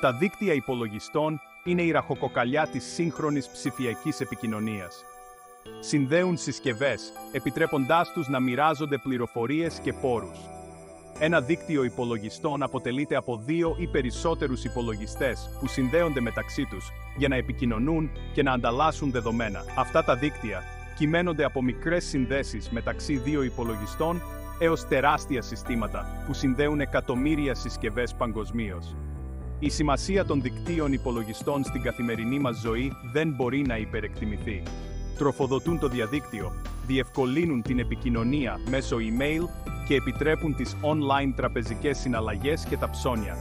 Τα δίκτυα υπολογιστών είναι η ραχοκοκαλιά της σύγχρονης ψηφιακής επικοινωνίας. Συνδέουν συσκευές, επιτρέποντάς τους να μοιράζονται πληροφορίες και πόρους. Ένα δίκτυο υπολογιστών αποτελείται από δύο ή περισσότερους υπολογιστές που συνδέονται μεταξύ τους για να επικοινωνούν και να ανταλλάσσουν δεδομένα. Αυτά τα δίκτυα κυμαίνονται από μικρές συνδέσεις μεταξύ δύο υπολογιστών έως τεράστια συστήματα που συνδέουν εκατομμύρια συσκευές παγκοσμίως. Η σημασία των δικτύων υπολογιστών στην καθημερινή μας ζωή δεν μπορεί να υπερεκτιμηθεί. Τροφοδοτούν το διαδίκτυο, διευκολύνουν την επικοινωνία μέσω email και επιτρέπουν τις online τραπεζικές συναλλαγές και τα ψώνια.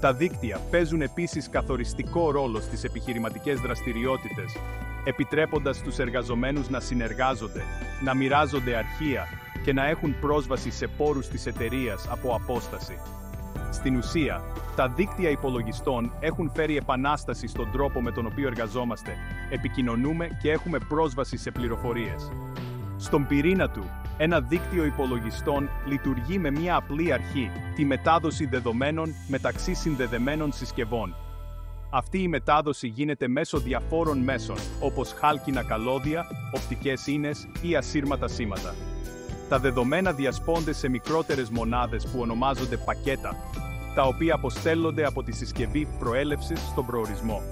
Τα δίκτυα παίζουν επίσης καθοριστικό ρόλο στις επιχειρηματικές δραστηριότητες, επιτρέποντας στους εργαζομένους να συνεργάζονται, να μοιράζονται αρχεία και να έχουν πρόσβαση σε πόρους της εταιρείας από απόσταση. Στην ουσία, τα δίκτυα υπολογιστών έχουν φέρει επανάσταση στον τρόπο με τον οποίο εργαζόμαστε, επικοινωνούμε και έχουμε πρόσβαση σε πληροφορίες. Στον πυρήνα του, ένα δίκτυο υπολογιστών λειτουργεί με μια απλή αρχή, τη μετάδοση δεδομένων μεταξύ συνδεδεμένων συσκευών. Αυτή η μετάδοση γίνεται μέσω διαφόρων μέσων, όπως χάλκινα καλώδια, οπτικές ίνες ή ασύρματα σήματα. Τα δεδομένα διασπώνται σε μικρότερες μονάδες που ονομάζονται πακέτα, τα οποία αποστέλλονται από τη συσκευή προέλευσης στον προορισμό.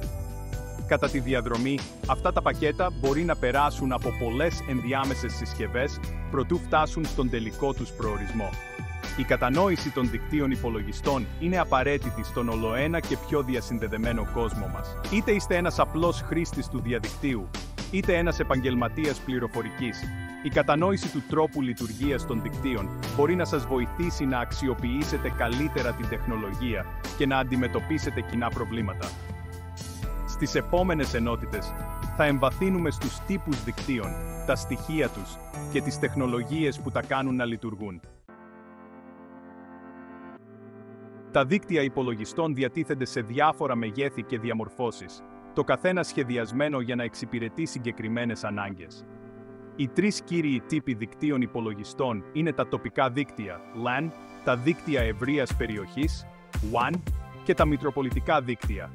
Κατά τη διαδρομή, αυτά τα πακέτα μπορεί να περάσουν από πολλές ενδιάμεσες συσκευές προτού φτάσουν στον τελικό τους προορισμό. Η κατανόηση των δικτύων υπολογιστών είναι απαραίτητη στον ολοένα και πιο διασυνδεδεμένο κόσμο μας. Είτε είστε ένας απλός χρήστης του διαδικτύου, είτε ένας επαγγελματίας πληροφορικής, η κατανόηση του τρόπου λειτουργίας των δικτύων μπορεί να σας βοηθήσει να αξιοποιήσετε καλύτερα την τεχνολογία και να αντιμετωπίσετε κοινά προβλήματα. Στις επόμενες ενότητες, θα εμβαθύνουμε στους τύπους δικτύων, τα στοιχεία τους και τις τεχνολογίες που τα κάνουν να λειτουργούν. Τα δίκτυα υπολογιστών διατίθενται σε διάφορα μεγέθη και διαμορφώσεις, το καθένα σχεδιασμένο για να εξυπηρετεί συγκεκριμένες ανάγκες. Οι τρεις κύριοι τύποι δικτύων υπολογιστών είναι τα τοπικά δίκτυα, LAN, τα δίκτυα ευρείας περιοχής, WAN, και τα μητροπολιτικά δίκτυα.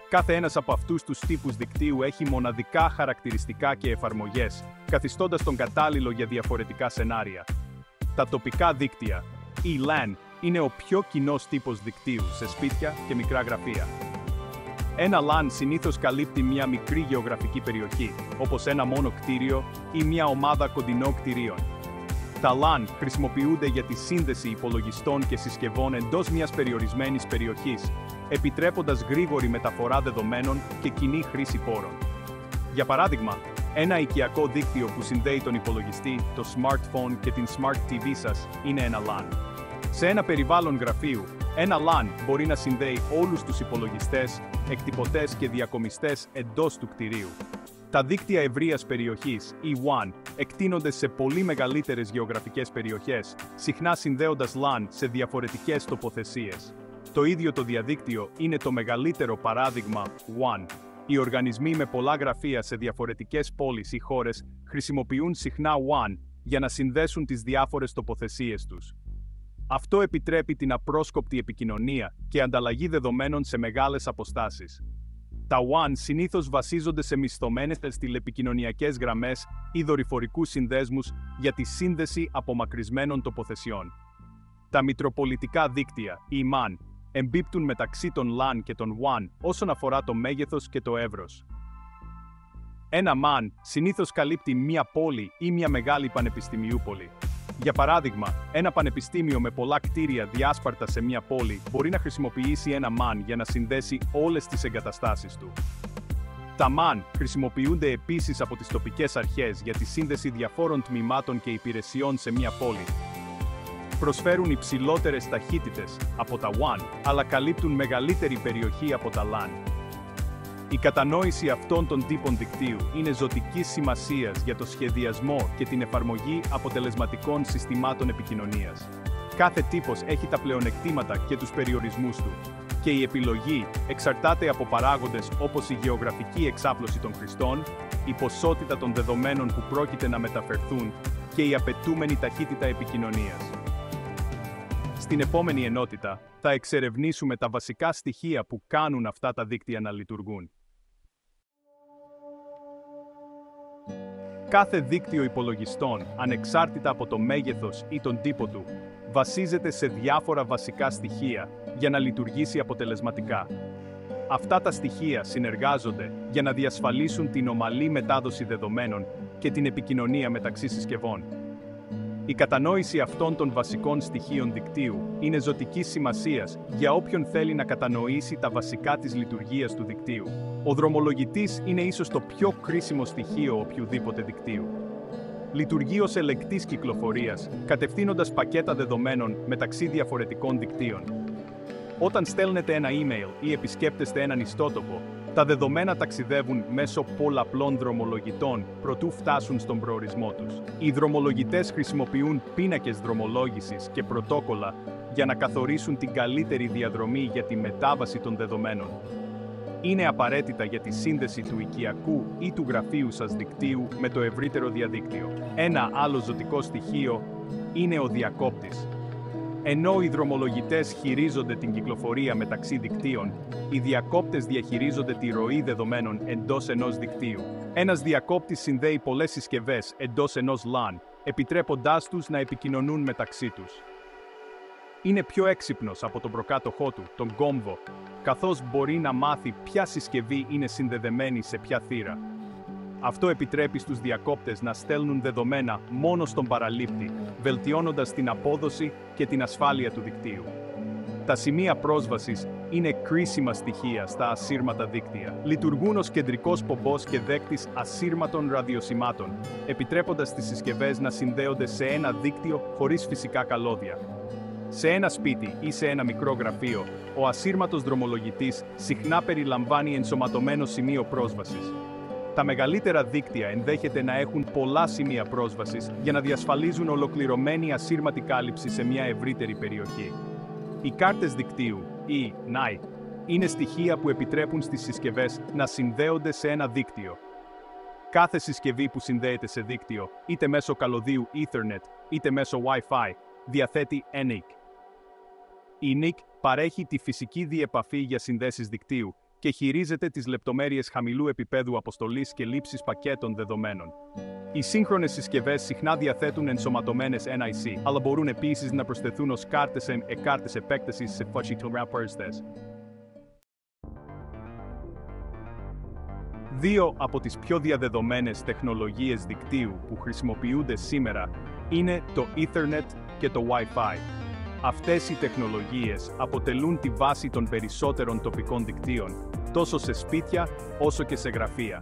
Κάθε ένας από αυτούς τους τύπους δικτύου έχει μοναδικά χαρακτηριστικά και εφαρμογές, καθιστώντας τον κατάλληλο για διαφορετικά σενάρια. Τα τοπικά δίκτυα, ή LAN, είναι ο πιο κοινός τύπος δικτύου σε σπίτια και μικρά γραφεία. Ένα LAN συνήθως καλύπτει μια μικρή γεωγραφική περιοχή, όπως ένα μόνο κτίριο ή μια ομάδα κοντινών κτιρίων. Τα LAN χρησιμοποιούνται για τη σύνδεση υπολογιστών και συσκευών εντός μιας περιορισμένης περιοχής, επιτρέποντας γρήγορη μεταφορά δεδομένων και κοινή χρήση πόρων. Για παράδειγμα, ένα οικιακό δίκτυο που συνδέει τον υπολογιστή, το smartphone και την smart TV σας είναι ένα LAN. Σε ένα περιβάλλον γραφείου, ένα LAN μπορεί να συνδέει όλους τους υπολογιστές, εκτυπωτές και διακομιστές εντός του κτηρίου. Τα δίκτυα ευρείας περιοχής, ή WAN, εκτείνονται σε πολύ μεγαλύτερες γεωγραφικές περιοχές, συχνά συνδέοντας LAN σε διαφορετικές τοποθεσίες. Το ίδιο το διαδίκτυο είναι το μεγαλύτερο παράδειγμα WAN. Οι οργανισμοί με πολλά γραφεία σε διαφορετικές πόλεις ή χώρες χρησιμοποιούν συχνά WAN για να συνδέσουν τις διάφορες τοποθεσίες τους. Αυτό επιτρέπει την απρόσκοπτη επικοινωνία και ανταλλαγή δεδομένων σε μεγάλες αποστάσεις. Τα WAN συνήθως βασίζονται σε μισθωμένες τηλεπικοινωνιακές γραμμές ή δορυφορικούς συνδέσμους για τη σύνδεση απομακρυσμένων τοποθεσιών. Τα μητροπολιτικά δίκτυα, ή MAN, εμπίπτουν μεταξύ των LAN και των WAN όσον αφορά το μέγεθος και το εύρος. Ένα MAN συνήθως καλύπτει μία πόλη ή μία μεγάλη πανεπιστημιούπολη. Για παράδειγμα, ένα πανεπιστήμιο με πολλά κτίρια διάσπαρτα σε μια πόλη μπορεί να χρησιμοποιήσει ένα MAN για να συνδέσει όλες τις εγκαταστάσεις του. Τα MAN χρησιμοποιούνται επίσης από τις τοπικές αρχές για τη σύνδεση διαφόρων τμήματων και υπηρεσιών σε μια πόλη. Προσφέρουν υψηλότερες ταχύτητες από τα WAN, αλλά καλύπτουν μεγαλύτερη περιοχή από τα LAN. Η κατανόηση αυτών των τύπων δικτύου είναι ζωτικής σημασίας για το σχεδιασμό και την εφαρμογή αποτελεσματικών συστημάτων επικοινωνίας. Κάθε τύπος έχει τα πλεονεκτήματα και τους περιορισμούς του, και η επιλογή εξαρτάται από παράγοντες όπως η γεωγραφική εξάπλωση των χρηστών, η ποσότητα των δεδομένων που πρόκειται να μεταφερθούν και η απαιτούμενη ταχύτητα επικοινωνίας. Στην επόμενη ενότητα, θα εξερευνήσουμε τα βασικά στοιχεία που κάνουν αυτά τα δίκτυα να λειτουργούν. Κάθε δίκτυο υπολογιστών, ανεξάρτητα από το μέγεθος ή τον τύπο του, βασίζεται σε διάφορα βασικά στοιχεία για να λειτουργήσει αποτελεσματικά. Αυτά τα στοιχεία συνεργάζονται για να διασφαλίσουν την ομαλή μετάδοση δεδομένων και την επικοινωνία μεταξύ συσκευών. Η κατανόηση αυτών των βασικών στοιχείων δικτύου είναι ζωτικής σημασίας για όποιον θέλει να κατανοήσει τα βασικά της λειτουργίας του δικτύου. Ο δρομολογητής είναι ίσως το πιο κρίσιμο στοιχείο οποιοδήποτε δικτύου. Λειτουργεί ως ελεγκτής κυκλοφορίας, κατευθύνοντας πακέτα δεδομένων μεταξύ διαφορετικών δικτύων. Όταν στέλνετε ένα email ή επισκέπτεστε έναν ιστότοπο, τα δεδομένα ταξιδεύουν μέσω πολλαπλών δρομολογητών προτού φτάσουν στον προορισμό τους. Οι δρομολογητές χρησιμοποιούν πίνακες δρομολόγησης και πρωτόκολλα για να καθορίσουν την καλύτερη διαδρομή για τη μετάβαση των δεδομένων. Είναι απαραίτητα για τη σύνδεση του οικιακού ή του γραφείου σας δικτύου με το ευρύτερο διαδίκτυο. Ένα άλλο ζωτικό στοιχείο είναι ο διακόπτης. Ενώ οι δρομολογητές χειρίζονται την κυκλοφορία μεταξύ δικτύων, οι διακόπτες διαχειρίζονται τη ροή δεδομένων εντός ενός δικτύου. Ένας διακόπτης συνδέει πολλές συσκευές εντός ενός LAN, επιτρέποντάς τους να επικοινωνούν μεταξύ τους. Είναι πιο έξυπνος από τον προκάτοχό του, τον κόμβο, καθώς μπορεί να μάθει ποια συσκευή είναι συνδεδεμένη σε ποια θύρα. Αυτό επιτρέπει στους διακόπτες να στέλνουν δεδομένα μόνο στον παραλήπτη, βελτιώνοντας την απόδοση και την ασφάλεια του δικτύου. Τα σημεία πρόσβασης είναι κρίσιμα στοιχεία στα ασύρματα δίκτυα. Λειτουργούν ως κεντρικός πομπός και δέκτης ασύρματων ραδιοσημάτων, επιτρέποντας τις συσκευές να συνδέονται σε ένα δίκτυο χωρίς φυσικά καλώδια. Σε ένα σπίτι ή σε ένα μικρό γραφείο, ο ασύρματος δρομολογητής συχνά περιλαμβάνει ενσωματωμένο σημείο πρόσβασης. Τα μεγαλύτερα δίκτυα ενδέχεται να έχουν πολλά σημεία πρόσβασης για να διασφαλίζουν ολοκληρωμένη ασύρματη κάλυψη σε μια ευρύτερη περιοχή. Οι κάρτες δικτύου, ή NIC, είναι στοιχεία που επιτρέπουν στις συσκευές να συνδέονται σε ένα δίκτυο. Κάθε συσκευή που συνδέεται σε δίκτυο, είτε μέσω καλωδίου Ethernet, είτε μέσω Wi-Fi, διαθέτει NIC. Η NIC παρέχει τη φυσική διεπαφή για συνδέσεις δικτύου και χειρίζεται τις λεπτομέρειες χαμηλού επίπεδου αποστολής και λήψης πακέτων δεδομένων. Οι σύγχρονες συσκευές συχνά διαθέτουν ενσωματωμένες NIC, αλλά μπορούν επίσης να προσθεθούν ως κάρτες επέκτασης σε φωτογραφιστές. Δύο από τις πιο διαδεδομένες τεχνολογίες δικτύου που χρησιμοποιούνται σήμερα είναι το Ethernet και το Wi-Fi. Αυτές οι τεχνολογίες αποτελούν τη βάση των περισσότερων τοπικών δικτύων, τόσο σε σπίτια όσο και σε γραφεία.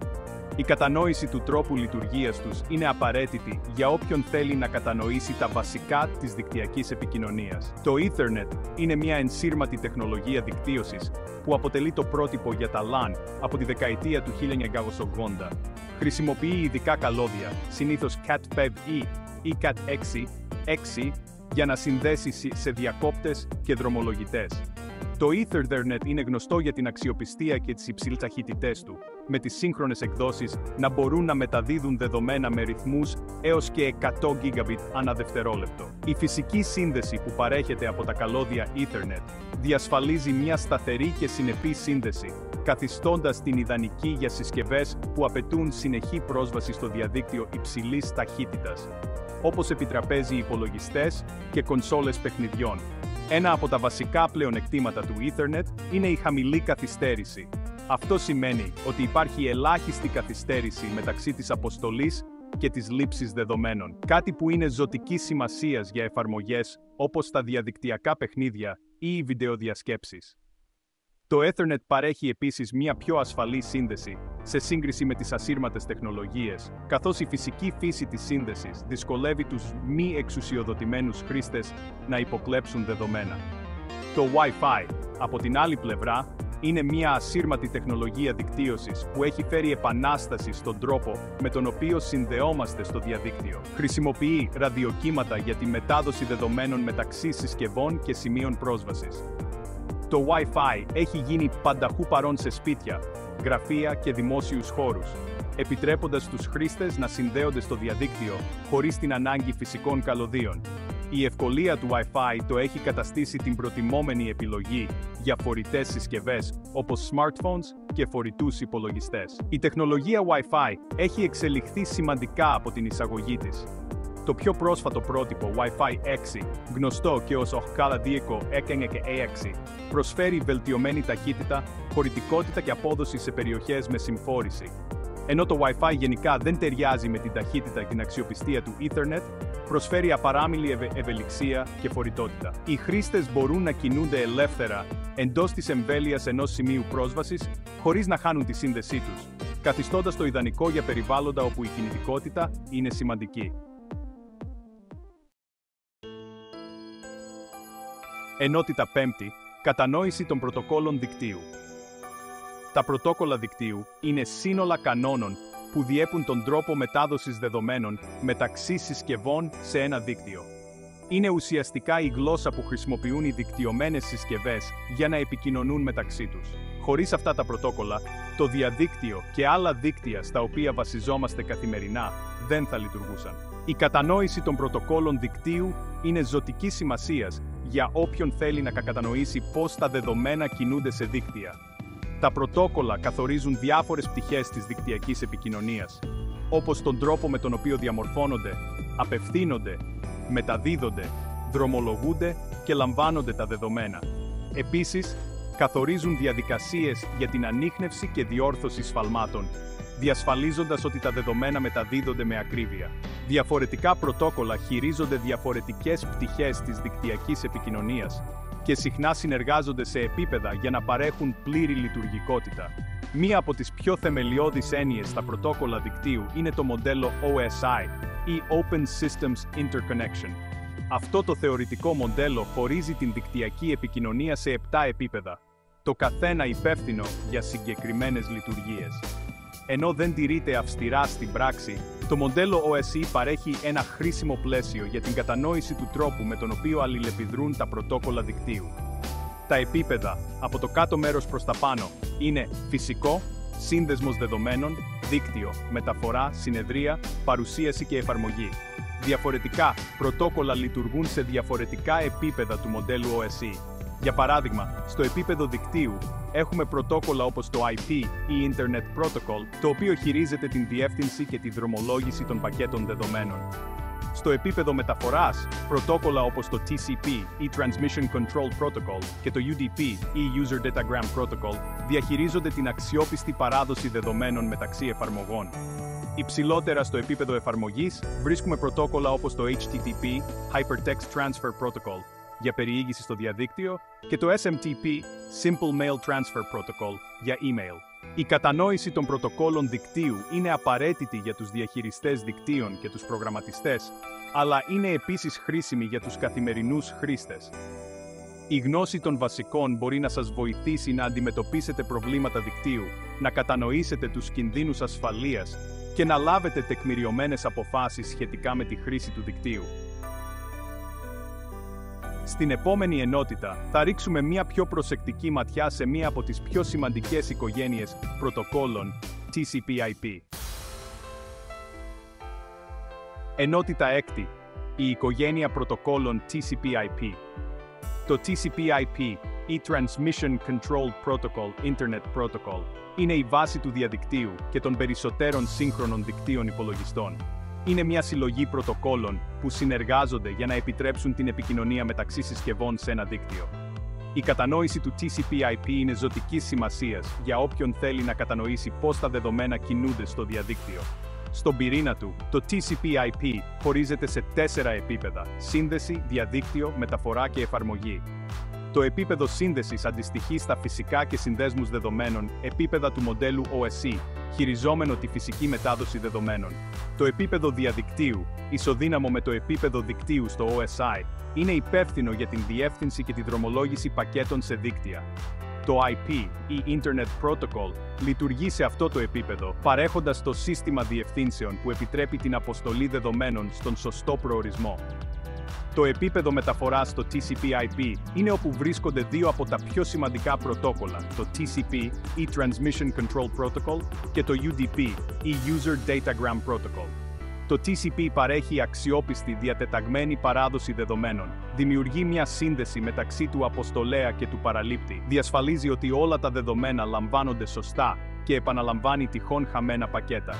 Η κατανόηση του τρόπου λειτουργίας τους είναι απαραίτητη για όποιον θέλει να κατανοήσει τα βασικά της δικτυακής επικοινωνίας. Το Ethernet είναι μια ενσύρματη τεχνολογία δικτύωσης που αποτελεί το πρότυπο για τα LAN από τη δεκαετία του 1980. Χρησιμοποιεί ειδικά καλώδια, συνήθως Cat5e ή Cat6 για να συνδέσει σε διακόπτες και δρομολογητές. Το Ethernet είναι γνωστό για την αξιοπιστία και τις υψηλές ταχύτητές του, με τις σύγχρονες εκδόσεις να μπορούν να μεταδίδουν δεδομένα με ρυθμούς έως και 100 Gigabit ανά δευτερόλεπτο. Η φυσική σύνδεση που παρέχεται από τα καλώδια Ethernet διασφαλίζει μια σταθερή και συνεπή σύνδεση, καθιστώντας την ιδανική για συσκευές που απαιτούν συνεχή πρόσβαση στο διαδίκτυο υψηλής ταχύτητας, όπως επιτραπέζοι υπολογιστές και κονσόλες παιχνιδιών. Ένα από τα βασικά πλεονεκτήματα του Ethernet είναι η χαμηλή καθυστέρηση. Αυτό σημαίνει ότι υπάρχει ελάχιστη καθυστέρηση μεταξύ της αποστολής και της λήψης δεδομένων, κάτι που είναι ζωτικής σημασίας για εφαρμογές όπως τα διαδικτυακά παιχνίδια ή οι βιντεοδιασκέψεις. Το Ethernet παρέχει επίσης μια πιο ασφαλή σύνδεση σε σύγκριση με τις ασύρματες τεχνολογίες, καθώς η φυσική φύση της σύνδεσης δυσκολεύει τους μη εξουσιοδοτημένους χρήστες να υποκλέψουν δεδομένα. Το Wi-Fi, από την άλλη πλευρά, είναι μια ασύρματη τεχνολογία δικτύωσης που έχει φέρει επανάσταση στον τρόπο με τον οποίο συνδεόμαστε στο διαδίκτυο. Χρησιμοποιεί ραδιοκύματα για τη μετάδοση δεδομένων μεταξύ συσκευών και σημείων πρόσβασης. Το Wi-Fi έχει γίνει πανταχού παρόν σε σπίτια, γραφεία και δημόσιους χώρους, επιτρέποντας στους χρήστες να συνδέονται στο διαδίκτυο χωρίς την ανάγκη φυσικών καλωδίων. Η ευκολία του Wi-Fi το έχει καταστήσει την προτιμόμενη επιλογή για φορητές συσκευές όπως smartphones και φορητούς υπολογιστές. Η τεχνολογία Wi-Fi έχει εξελιχθεί σημαντικά από την εισαγωγή της. Το πιο πρόσφατο πρότυπο Wi-Fi 6, γνωστό και ως 802.11ac, προσφέρει βελτιωμένη ταχύτητα, χωρητικότητα και απόδοση σε περιοχές με συμφόρηση. Ενώ το Wi-Fi γενικά δεν ταιριάζει με την ταχύτητα και την αξιοπιστία του Ethernet, προσφέρει απαράμιλη ευελιξία και φορητότητα. Οι χρήστες μπορούν να κινούνται ελεύθερα εντός της εμβέλειας ενός σημείου πρόσβασης, χωρίς να χάνουν τη σύνδεσή τους, καθιστώντας το ιδανικό για περιβάλλοντα όπου η κινητικότητα είναι σημαντική. Ενότητα 5. Κατανόηση των πρωτοκόλων δικτύου. Τα πρωτόκολλα δικτύου είναι σύνολα κανόνων που διέπουν τον τρόπο μετάδοσης δεδομένων μεταξύ συσκευών σε ένα δίκτυο. Είναι ουσιαστικά η γλώσσα που χρησιμοποιούν οι δικτυωμένες συσκευές για να επικοινωνούν μεταξύ τους. Χωρίς αυτά τα πρωτόκολλα, το διαδίκτυο και άλλα δίκτυα στα οποία βασιζόμαστε καθημερινά δεν θα λειτουργούσαν. Η κατανόηση των πρωτοκόλων δικτύου είναι ζωτικής σημασίας για όποιον θέλει να κατανοήσει πώς τα δεδομένα κινούνται σε δίκτυα. Τα πρωτόκολλα καθορίζουν διάφορες πτυχές της δικτυακής επικοινωνίας, όπως τον τρόπο με τον οποίο διαμορφώνονται, απευθύνονται, μεταδίδονται, δρομολογούνται και λαμβάνονται τα δεδομένα. Επίσης, καθορίζουν διαδικασίες για την ανίχνευση και διόρθωση σφαλμάτων, διασφαλίζοντας ότι τα δεδομένα μεταδίδονται με ακρίβεια. Διαφορετικά πρωτόκολλα χειρίζονται διαφορετικές πτυχές της δικτυακής επικοινωνίας και συχνά συνεργάζονται σε επίπεδα για να παρέχουν πλήρη λειτουργικότητα. Μία από τις πιο θεμελιώδεις έννοιες στα πρωτόκολλα δικτύου είναι το μοντέλο OSI ή Open Systems Interconnection. Αυτό το θεωρητικό μοντέλο χωρίζει την δικτυακή επικοινωνία σε 7 επίπεδα, το καθένα υπεύθυνο για συγκεκριμένες λειτουργίες. Ενώ δεν τηρείται αυστηρά στην πράξη, το μοντέλο OSI παρέχει ένα χρήσιμο πλαίσιο για την κατανόηση του τρόπου με τον οποίο αλληλεπιδρούν τα πρωτόκολλα δικτύου. Τα επίπεδα, από το κάτω μέρος προς τα πάνω, είναι φυσικό, σύνδεσμος δεδομένων, δίκτυο, μεταφορά, συνεδρία, παρουσίαση και εφαρμογή. Διαφορετικά, πρωτόκολλα λειτουργούν σε διαφορετικά επίπεδα του μοντέλου OSI. Για παράδειγμα, στο επίπεδο δικτύου, έχουμε πρωτόκολλα όπως το IP ή Internet Protocol, το οποίο χειρίζεται την διεύθυνση και τη δρομολόγηση των πακέτων δεδομένων. Στο επίπεδο μεταφοράς, πρωτόκολλα όπως το TCP ή Transmission Control Protocol και το UDP ή User Datagram Protocol διαχειρίζονται την αξιόπιστη παράδοση δεδομένων μεταξύ εφαρμογών. Υψηλότερα στο επίπεδο εφαρμογής, βρίσκουμε πρωτόκολλα όπως το HTTP, Hypertext Transfer Protocol, για περιήγηση στο διαδίκτυο, και το SMTP, Simple Mail Transfer Protocol, για email. Η κατανόηση των πρωτοκόλων δικτύου είναι απαραίτητη για τους διαχειριστές δικτύων και τους προγραμματιστές, αλλά είναι επίσης χρήσιμη για τους καθημερινούς χρήστες. Η γνώση των βασικών μπορεί να σας βοηθήσει να αντιμετωπίσετε προβλήματα δικτύου, να κατανοήσετε τους κινδύνους ασφαλείας και να λάβετε τεκμηριωμένες αποφάσεις σχετικά με τη χρήση του δικτύου. Στην επόμενη ενότητα, θα ρίξουμε μια πιο προσεκτική ματιά σε μία από τις πιο σημαντικές οικογένειες πρωτοκόλων TCP/IP. Ενότητα 6. Η οικογένεια πρωτοκόλων TCP/IP. Το TCP/IP ή Transmission Control Protocol Internet Protocol είναι η βάση του διαδικτύου και των περισσότερων σύγχρονων δικτύων υπολογιστών. Είναι μια συλλογή πρωτοκόλων που συνεργάζονται για να επιτρέψουν την επικοινωνία μεταξύ συσκευών σε ένα δίκτυο. Η κατανόηση του TCP/IP είναι ζωτικής σημασίας για όποιον θέλει να κατανοήσει πώς τα δεδομένα κινούνται στο διαδίκτυο. Στον πυρήνα του, το TCP/IP χωρίζεται σε 4 επίπεδα: σύνδεση, διαδίκτυο, μεταφορά και εφαρμογή. Το επίπεδο σύνδεσης αντιστοιχεί στα φυσικά και συνδέσμους δεδομένων επίπεδα του μοντέλου OSI, χειριζόμενο τη φυσική μετάδοση δεδομένων. Το επίπεδο διαδικτύου, ισοδύναμο με το επίπεδο δικτύου στο OSI, είναι υπεύθυνο για την διεύθυνση και τη δρομολόγηση πακέτων σε δίκτυα. Το IP ή Internet Protocol λειτουργεί σε αυτό το επίπεδο, παρέχοντας το σύστημα διευθύνσεων που επιτρέπει την αποστολή δεδομένων στον σωστό προορισμό. Το επίπεδο μεταφοράς στο TCP/IP είναι όπου βρίσκονται δύο από τα πιο σημαντικά πρωτόκολλα, το TCP ή Transmission Control Protocol και το UDP ή User Datagram Protocol. Το TCP παρέχει αξιόπιστη διατεταγμένη παράδοση δεδομένων, δημιουργεί μια σύνδεση μεταξύ του αποστολέα και του παραλήπτη, διασφαλίζει ότι όλα τα δεδομένα λαμβάνονται σωστά και επαναλαμβάνει τυχόν χαμένα πακέτα.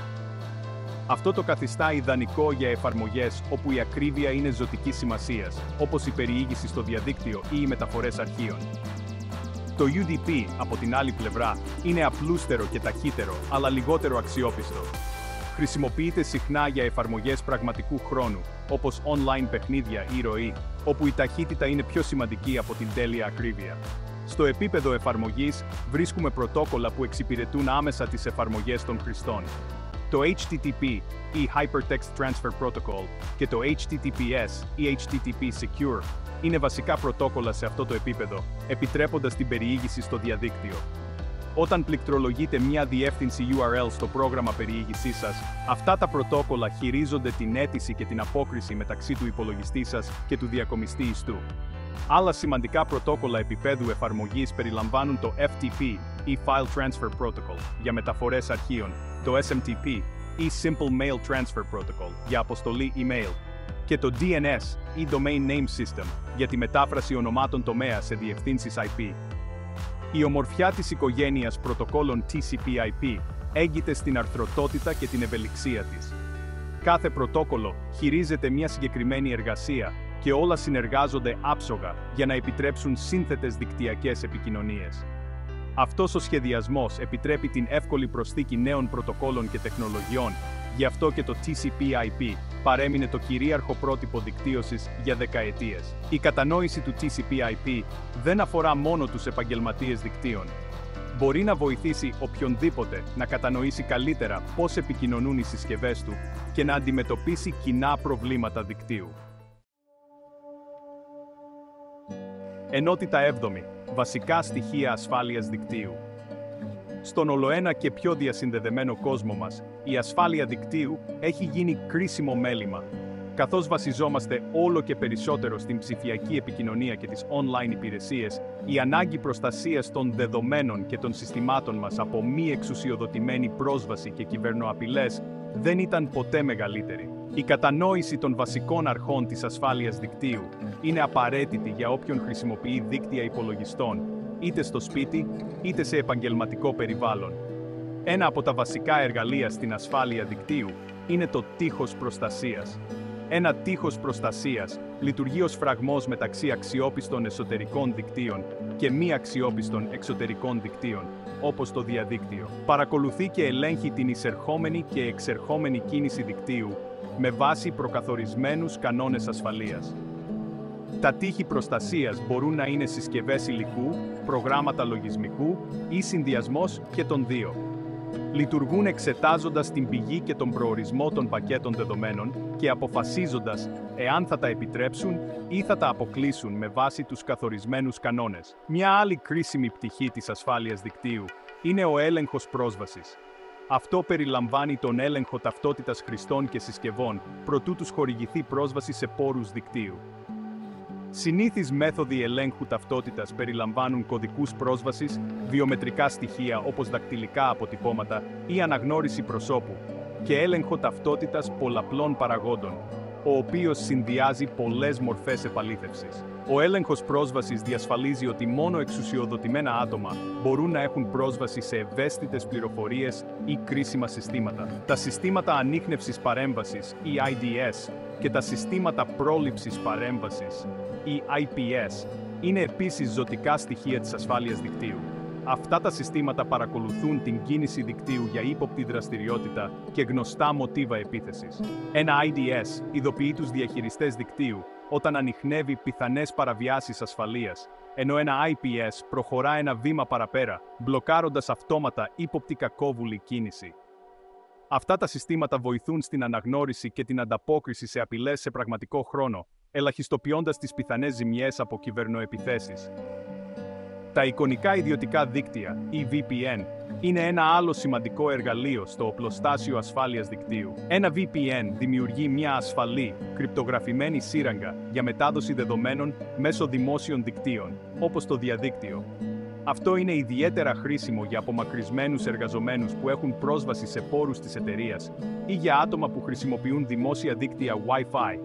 Αυτό το καθιστά ιδανικό για εφαρμογές όπου η ακρίβεια είναι ζωτικής σημασίας, όπως η περιήγηση στο διαδίκτυο ή οι μεταφορές αρχείων. Το UDP, από την άλλη πλευρά, είναι απλούστερο και ταχύτερο, αλλά λιγότερο αξιόπιστο. Χρησιμοποιείται συχνά για εφαρμογές πραγματικού χρόνου, όπως online παιχνίδια ή ροή, όπου η ταχύτητα είναι πιο σημαντική από την τέλεια ακρίβεια. Στο επίπεδο εφαρμογής, βρίσκουμε πρωτόκολλα που εξυπηρετούν άμεσα τις εφαρμογές των χρηστών. Το HTTP ή Hypertext Transfer Protocol και το HTTPS ή HTTP Secure είναι βασικά πρωτόκολλα σε αυτό το επίπεδο, επιτρέποντας την περιήγηση στο διαδίκτυο. Όταν πληκτρολογείτε μια διεύθυνση URL στο πρόγραμμα περιήγησής σας, αυτά τα πρωτόκολλα χειρίζονται την αίτηση και την απόκριση μεταξύ του υπολογιστή σας και του διακομιστή ιστού. Άλλα σημαντικά πρωτόκολλα επίπεδου εφαρμογής περιλαμβάνουν το FTP ή File Transfer Protocol για μεταφορές αρχείων, το SMTP ή Simple Mail Transfer Protocol για αποστολή email και το DNS ή Domain Name System για τη μετάφραση ονομάτων τομέα σε διευθύνσεις IP. Η ομορφιά της οικογένειας πρωτοκόλων TCP/IP έγκυται στην αρθρωτότητα και την ευελιξία της. Κάθε πρωτόκολλο χειρίζεται μια συγκεκριμένη εργασία και όλα συνεργάζονται άψογα για να επιτρέψουν σύνθετες δικτυακές επικοινωνίες. Αυτός ο σχεδιασμός επιτρέπει την εύκολη προσθήκη νέων πρωτοκόλων και τεχνολογιών, γι' αυτό και το TCP/IP παρέμεινε το κυρίαρχο πρότυπο δικτύωσης για δεκαετίες. Η κατανόηση του TCP/IP δεν αφορά μόνο τους επαγγελματίες δικτύων. Μπορεί να βοηθήσει οποιονδήποτε να κατανοήσει καλύτερα πώς επικοινωνούν οι συσκευές του και να αντιμετωπίσει κοινά προβλήματα δικτύου. Ενότητα 7. Βασικά στοιχεία ασφάλειας δικτύου. Στον ολοένα και πιο διασυνδεδεμένο κόσμο μας, η ασφάλεια δικτύου έχει γίνει κρίσιμο μέλημα. Καθώς βασιζόμαστε όλο και περισσότερο στην ψηφιακή επικοινωνία και τις online υπηρεσίες, η ανάγκη προστασίας των δεδομένων και των συστημάτων μας από μη εξουσιοδοτημένη πρόσβαση και κυβερνοαπειλές δεν ήταν ποτέ μεγαλύτερη. Η κατανόηση των βασικών αρχών της ασφάλειας δικτύου είναι απαραίτητη για όποιον χρησιμοποιεί δίκτυα υπολογιστών, είτε στο σπίτι, είτε σε επαγγελματικό περιβάλλον. Ένα από τα βασικά εργαλεία στην ασφάλεια δικτύου είναι το τείχος προστασίας. Ένα τείχος προστασίας λειτουργεί ως φραγμός μεταξύ αξιόπιστων εσωτερικών δικτύων και μη αξιόπιστων εξωτερικών δικτύων, όπως το διαδίκτυο. Παρακολουθεί και ελέγχει την εισερχόμενη και εξερχόμενη κίνηση δικτύου με βάση προκαθορισμένους κανόνες ασφαλείας. Τα τείχη προστασίας μπορούν να είναι συσκευές υλικού, προγράμματα λογισμικού ή συνδυασμός και των δύο. Λειτουργούν εξετάζοντας την πηγή και τον προορισμό των πακέτων δεδομένων και αποφασίζοντας εάν θα τα επιτρέψουν ή θα τα αποκλείσουν με βάση τους καθορισμένους κανόνες. Μια άλλη κρίσιμη πτυχή της ασφάλειας δικτύου είναι ο έλεγχος πρόσβασης. Αυτό περιλαμβάνει τον έλεγχο ταυτότητας χρηστών και συσκευών προτού τους χορηγηθεί πρόσβαση σε πόρους δικτύου. Συνήθεις μέθοδοι ελέγχου ταυτότητας περιλαμβάνουν κωδικούς πρόσβασης, βιομετρικά στοιχεία όπως δακτυλικά αποτυπώματα ή αναγνώριση προσώπου και έλεγχο ταυτότητας πολλαπλών παραγόντων, ο οποίος συνδυάζει πολλές μορφές επαλήθευσης. Ο έλεγχος πρόσβασης διασφαλίζει ότι μόνο εξουσιοδοτημένα άτομα μπορούν να έχουν πρόσβαση σε ευαίσθητες πληροφορίες ή κρίσιμα συστήματα. Τα συστήματα ανίχνευσης παρέμβασης ή IDS και τα συστήματα πρόληψης παρέμβασης ή IPS είναι επίσης ζωτικά στοιχεία της ασφάλειας δικτύου. Αυτά τα συστήματα παρακολουθούν την κίνηση δικτύου για ύποπτη δραστηριότητα και γνωστά μοτίβα επίθεσης. Ένα IDS ειδοποιεί τους διαχειριστές δικτύου όταν ανιχνεύει πιθανές παραβιάσεις ασφαλείας, ενώ ένα IPS προχωρά ένα βήμα παραπέρα, μπλοκάροντας αυτόματα ύποπτη κακόβουλη κίνηση. Αυτά τα συστήματα βοηθούν στην αναγνώριση και την ανταπόκριση σε απειλές σε πραγματικό χρόνο, ελαχιστοποιώντας τις πιθανές ζημιές από κυβερνοεπιθέσεις. Τα εικονικά ιδιωτικά δίκτυα, ή VPN, είναι ένα άλλο σημαντικό εργαλείο στο οπλοστάσιο ασφάλειας δικτύου. Ένα VPN δημιουργεί μια ασφαλή, κρυπτογραφημένη σύραγγα για μετάδοση δεδομένων μέσω δημόσιων δικτύων, όπως το διαδίκτυο. Αυτό είναι ιδιαίτερα χρήσιμο για απομακρυσμένους εργαζομένους που έχουν πρόσβαση σε πόρους της εταιρείας ή για άτομα που χρησιμοποιούν δημόσια δίκτυα Wi-Fi.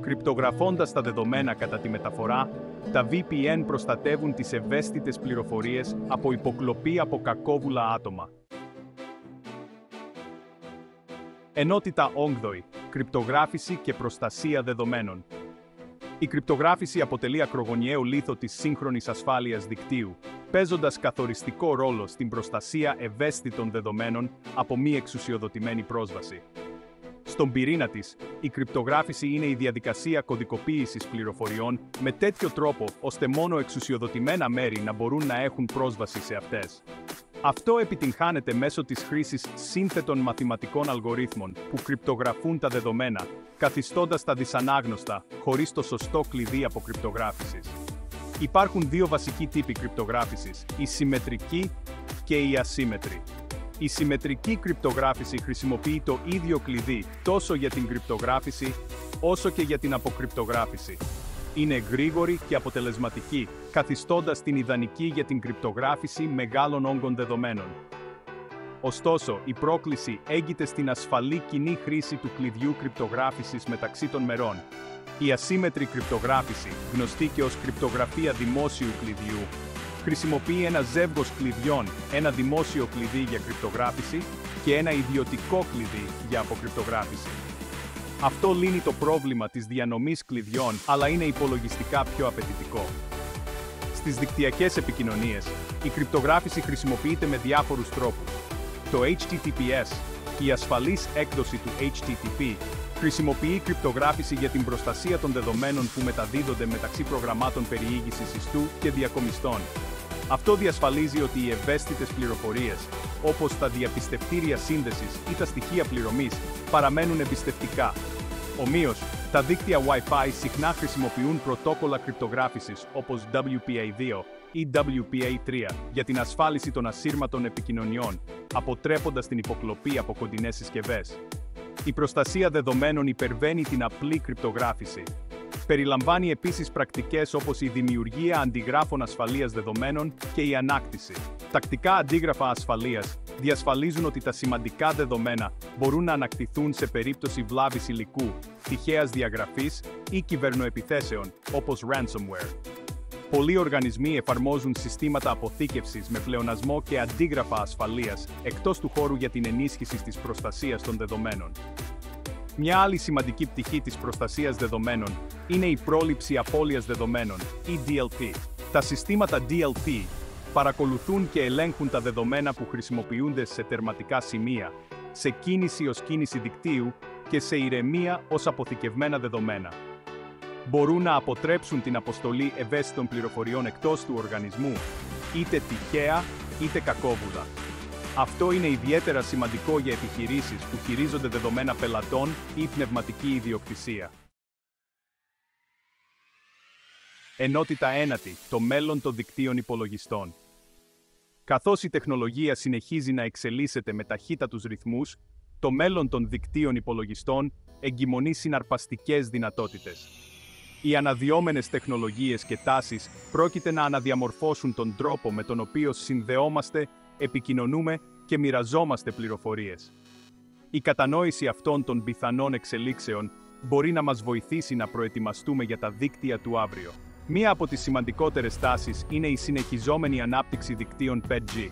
Κρυπτογραφώντας τα δεδομένα κατά τη μεταφορά, τα VPN προστατεύουν τις ευαίσθητες πληροφορίες από υποκλοπή από κακόβουλα άτομα. Ενότητα 8. Κρυπτογράφηση και προστασία δεδομένων. Η κρυπτογράφηση αποτελεί ακρογωνιαίο λίθο της σύγχρονης ασφάλειας δικτύου, παίζοντας καθοριστικό ρόλο στην προστασία ευαίσθητων δεδομένων από μη εξουσιοδοτημένη πρόσβαση. Στον πυρήνα της, η κρυπτογράφηση είναι η διαδικασία κωδικοποίησης πληροφοριών με τέτοιο τρόπο ώστε μόνο εξουσιοδοτημένα μέρη να μπορούν να έχουν πρόσβαση σε αυτές. Αυτό επιτυγχάνεται μέσω της χρήσης σύνθετων μαθηματικών αλγορίθμων που κρυπτογραφούν τα δεδομένα, καθιστώντας τα δυσανάγνωστα, χωρίς το σωστό κλειδί αποκρυπτογράφησης. Υπάρχουν δύο βασικοί τύποι κρυπτογράφησης, η συμμετρική και η ασύμμετρη. Η συμμετρική κρυπτογράφηση χρησιμοποιεί το ίδιο κλειδί τόσο για την κρυπτογράφηση όσο και για την αποκρυπτογράφηση. Είναι γρήγορη και αποτελεσματική, καθιστώντας την ιδανική για την κρυπτογράφηση μεγάλων όγκων δεδομένων. Ωστόσο, η πρόκληση έγκυται στην ασφαλή κοινή χρήση του κλειδιού κρυπτογράφησης μεταξύ των μερών. Η ασύμμετρη κρυπτογράφηση, γνωστή και ως κρυπτογραφία δημόσιου κλειδιού, χρησιμοποιεί ένα ζεύγος κλειδιών, ένα δημόσιο κλειδί για κρυπτογράφηση και ένα ιδιωτικό κλειδί για αποκρυπτογράφηση. Αυτό λύνει το πρόβλημα της διανομής κλειδιών, αλλά είναι υπολογιστικά πιο απαιτητικό. Στις δικτυακές επικοινωνίες, η κρυπτογράφηση χρησιμοποιείται με διάφορους τρόπους. Το HTTPS, η ασφαλής έκδοση του HTTP, χρησιμοποιεί κρυπτογράφηση για την προστασία των δεδομένων που μεταδίδονται μεταξύ προγραμμάτων περιήγησης ιστού και διακομιστών. Αυτό διασφαλίζει ότι οι ευαίσθητες πληροφορίες, όπως τα διαπιστευτήρια σύνδεσης ή τα στοιχεία πληρωμής, παραμένουν εμπιστευτικά. Ομοίως, τα δίκτυα Wi-Fi συχνά χρησιμοποιούν πρωτόκολλα κρυπτογράφησης όπως WPA2 ή WPA3 για την ασφάλιση των ασύρματων επικοινωνιών, αποτρέποντας την υποκλοπή από κοντινές συσκευές. Η προστασία δεδομένων υπερβαίνει την απλή κρυπτογράφηση. Περιλαμβάνει επίσης πρακτικές όπως η δημιουργία αντιγράφων ασφαλείας δεδομένων και η ανάκτηση. Τακτικά αντίγραφα ασφαλείας διασφαλίζουν ότι τα σημαντικά δεδομένα μπορούν να ανακτηθούν σε περίπτωση βλάβης υλικού, τυχαίας διαγραφής ή κυβερνοεπιθέσεων, όπως ransomware. Πολλοί οργανισμοί εφαρμόζουν συστήματα αποθήκευσης με πλεονασμό και αντίγραφα ασφαλείας εκτός του χώρου για την ενίσχυση της προστασίας των δεδομένων. Μια άλλη σημαντική πτυχή της προστασίας δεδομένων είναι η πρόληψη απώλειας δεδομένων, ή DLP. Τα συστήματα DLP παρακολουθούν και ελέγχουν τα δεδομένα που χρησιμοποιούνται σε τερματικά σημεία, σε κίνηση ως κίνηση δικτύου και σε ηρεμία ως αποθηκευμένα δεδομένα. Μπορούν να αποτρέψουν την αποστολή ευαίσθητων πληροφοριών εκτός του οργανισμού, είτε τυχαία είτε κακόβουλα. Αυτό είναι ιδιαίτερα σημαντικό για επιχειρήσεις που χειρίζονται δεδομένα πελατών ή πνευματική ιδιοκτησία. Ενότητα 1. Το μέλλον των δικτύων υπολογιστών. Καθώς η τεχνολογία συνεχίζει να εξελίσσεται με ταχύτατους ρυθμούς, το μέλλον των δικτύων υπολογιστών εγκυμονεί συναρπαστικές δυνατότητες. Οι αναδυόμενες τεχνολογίες και τάσεις πρόκειται να αναδιαμορφώσουν τον τρόπο με τον οποίο συνδεόμαστε, επικοινωνούμε και μοιραζόμαστε πληροφορίες. Η κατανόηση αυτών των πιθανών εξελίξεων μπορεί να μας βοηθήσει να προετοιμαστούμε για τα δίκτυα του αύριο. Μία από τις σημαντικότερες τάσεις είναι η συνεχιζόμενη ανάπτυξη δικτύων 5G.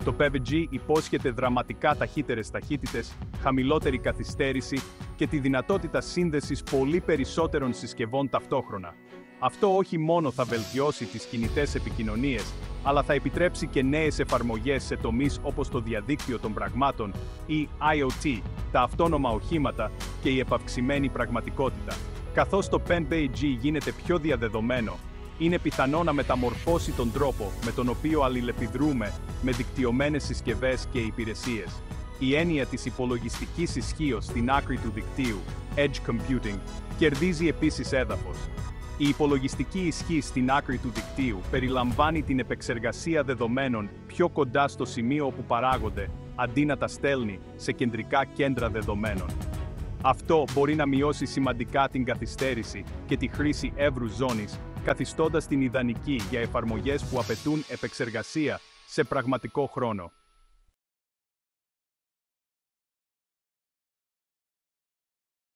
Το 5G υπόσχεται δραματικά ταχύτερες ταχύτητες, χαμηλότερη καθυστέρηση και τη δυνατότητα σύνδεσης πολύ περισσότερων συσκευών ταυτόχρονα. Αυτό όχι μόνο θα βελτιώσει τις κινητές επικοινωνίες, αλλά θα επιτρέψει και νέες εφαρμογές σε τομείς όπως το διαδίκτυο των πραγμάτων ή IoT, τα αυτόνομα οχήματα και η επαυξημένη πραγματικότητα. Καθώς το 5G γίνεται πιο διαδεδομένο, είναι πιθανό να μεταμορφώσει τον τρόπο με τον οποίο αλληλεπιδρούμε με δικτυωμένες συσκευές και υπηρεσίες. Η έννοια της υπολογιστικής ισχύως στην άκρη του δικτύου, edge computing, κερδίζει επίσης έδαφος. Η υπολογιστική ισχύ στην άκρη του δικτύου περιλαμβάνει την επεξεργασία δεδομένων πιο κοντά στο σημείο όπου παράγονται, αντί να τα στέλνει σε κεντρικά κέντρα δεδομένων. Αυτό μπορεί να μειώσει σημαντικά την καθυστέρηση και τη χρήση εύρους ζώνης καθιστώντας την ιδανική για εφαρμογές που απαιτούν επεξεργασία σε πραγματικό χρόνο.